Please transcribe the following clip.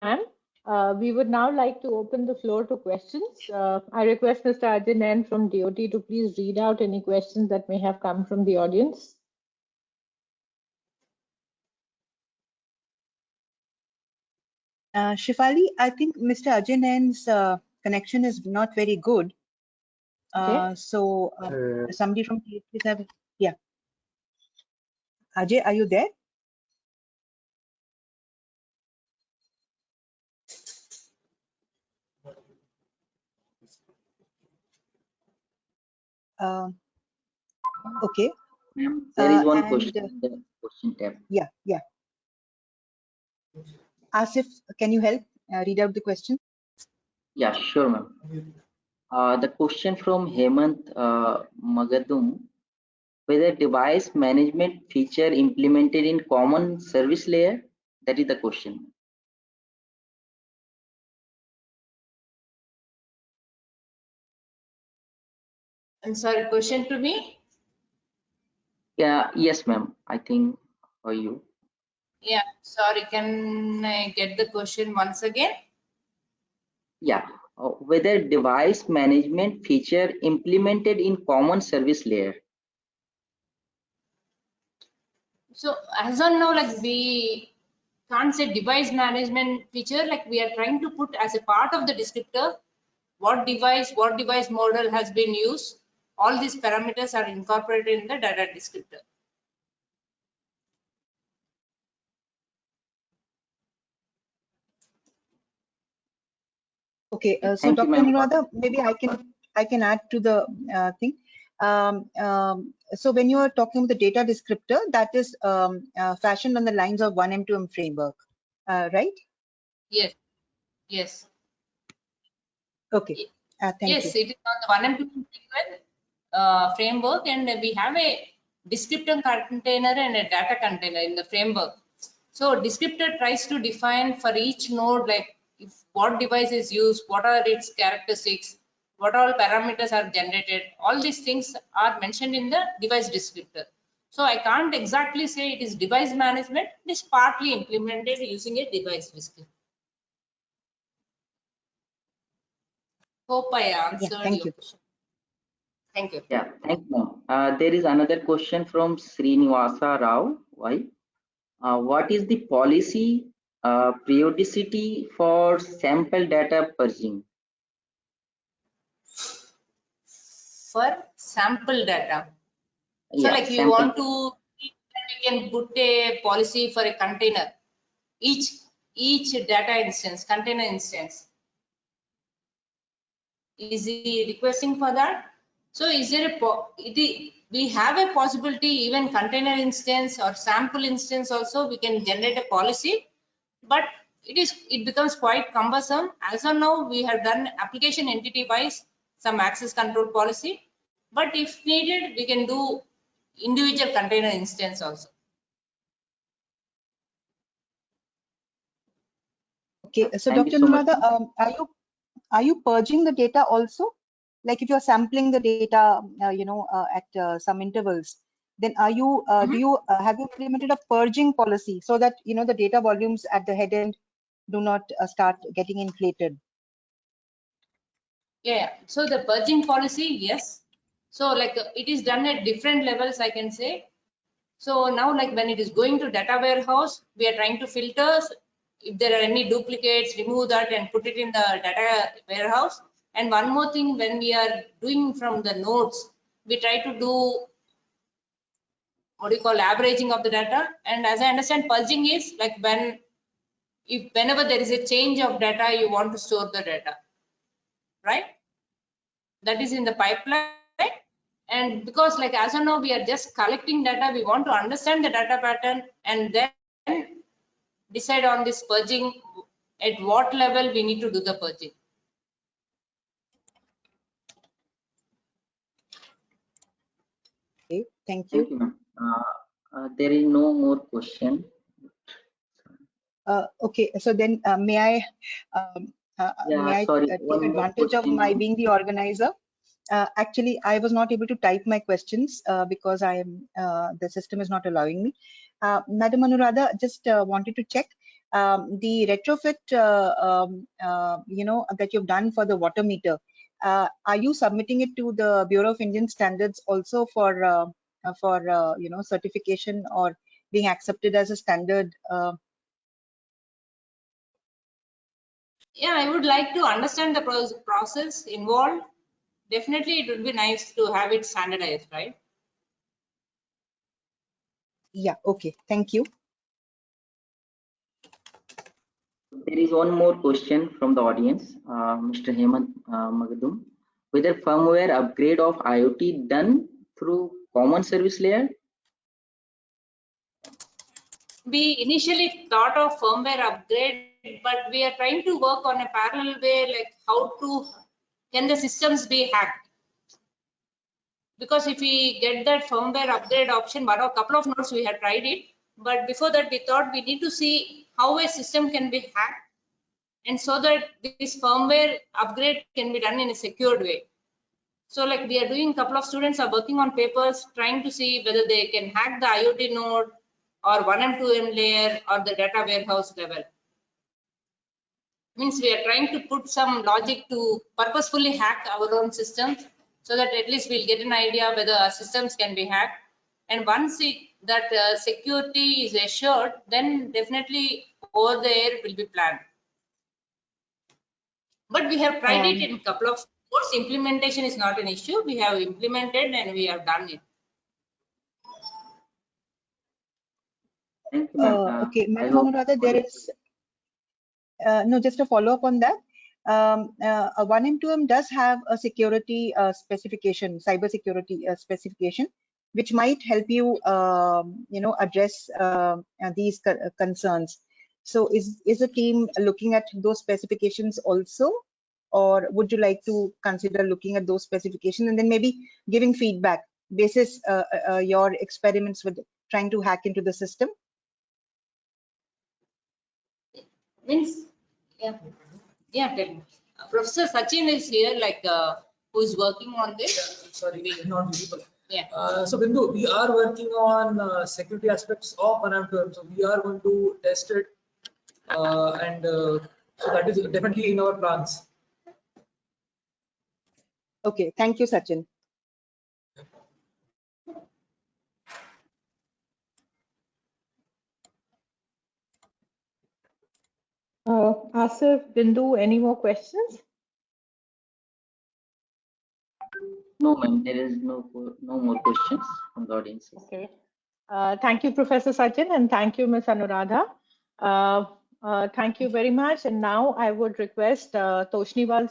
Ma'am, we would now like to open the floor to questions. I request Mr. Ajay Nain from DOT to please read out any questions that may have come from the audience. Shefali, I think Mr. Ajay Nain's connection is not very good. Okay. So somebody from please have, yeah. Ajay, are you there? Okay. There is one question in the question tab. Yeah. Asif, can you help read out the question? Yeah, sure, ma'am. The question from Hemant Magadum: whether device management feature implemented in common service layer? That is the question. I'm sorry, question to me? Yeah, yes, ma'am. I think for you. Yeah, sorry, can I get the question once again? Yeah, whether device management feature implemented in common service layer. So as on now, like we can't say device management feature, like we are trying to put as a part of the descriptor, what device model has been used. All these parameters are incorporated in the data descriptor. Okay, so Dr. Anuradha, maybe I can add to the thing. So when you are talking about the data descriptor, that is fashioned on the lines of 1M2M framework, right? Yes, yes. Okay, thank you. Yes, it is on the 1M2M framework, and we have a descriptor container and a data container in the framework. So descriptor tries to define for each node, like if what device is used, what are its characteristics, what all parameters are generated. All these things are mentioned in the device descriptor. So I can't exactly say it is device management. It is partly implemented using a device descriptor. Hope I answered your question. Thank you. Yeah, thank you. There is another question from Srinivasa Rao. Why? What is the policy periodicity for sample data purging? For sample data. So Yeah, like you want to, we can put a policy for a container. Each data instance, container instance. Is he requesting for that? So is there we have a possibility, even container instance or sample instance also we can generate a policy, but it becomes quite cumbersome. As of now, we have done application entity wise some access control policy, but if needed, we can do individual container instance also. Okay, so Dr. Anuradha, are you purging the data also? Like if you're sampling the data, at some intervals, then are you have you implemented a purging policy so that the data volumes at the head end do not start getting inflated? Yeah, so the purging policy, yes. So like it is done at different levels, I can say. So now like when it is going to data warehouse, we are trying to filter if there are any duplicates, remove that and put it in the data warehouse. And one more thing, when we are doing from the nodes, we try to do what you call averaging of the data. And as I understand, purging is like whenever there is a change of data, you want to store the data, right? That is in the pipeline. And because like as of now we are just collecting data, we want to understand the data pattern and then decide on this purging, at what level we need to do the purging. Okay, thank you. Thank you, there is no more question. Okay, so then may I take advantage of my being the organizer? Actually, I was not able to type my questions because the system is not allowing me. Madam Anuradha, just wanted to check the retrofit, that you've done for the water meter, are you submitting it to the Bureau of Indian Standards also for certification or being accepted as a standard? Yeah, I would like to understand the process involved. Definitely, it would be nice to have it standardized, right? Yeah, okay, thank you. There is one more question from the audience, Mr. Hemant Magadum. Whether firmware upgrade of IoT done through common service layer? We initially thought of firmware upgrade, but we are trying to work on a parallel way, like can the systems be hacked? Because if we get that firmware upgrade option, but a couple of nodes we had tried it, but before that we thought we need to see how a system can be hacked, and so that this firmware upgrade can be done in a secured way. So like we are doing, a couple of students are working on papers trying to see whether they can hack the IoT node or 1M 2M layer or the data warehouse level. Means we are trying to put some logic to purposefully hack our own systems, so that at least we'll get an idea whether our systems can be hacked. And once that security is assured, then definitely over the air will be planned. But we have tried it in a couple of course. Implementation is not an issue. We have implemented and we have done it. Thank you, ma'am. Okay, Madam Anuradha, there is no, just a follow up on that. A 1M 2M does have a security specification, cyber security specification, which might help you, address these concerns. So, is the team looking at those specifications also, or would you like to consider looking at those specifications and then maybe giving feedback basis your experiments with trying to hack into the system? Means, yeah, tell me. Professor Sachin is here, like who is working on this. Yeah, sorry, not visible. Yeah. So Bindu, we are working on security aspects of 1M 2M. So we are going to test it, and so that is definitely in our plans. Okay, thank you, Sachin. Asif, Bindu, any more questions? No, ma'am. There is no more questions from the audience. Okay. Thank you, Professor Sachin, and thank you, Ms. Anuradha. Thank you very much. And now I would request Toshniwal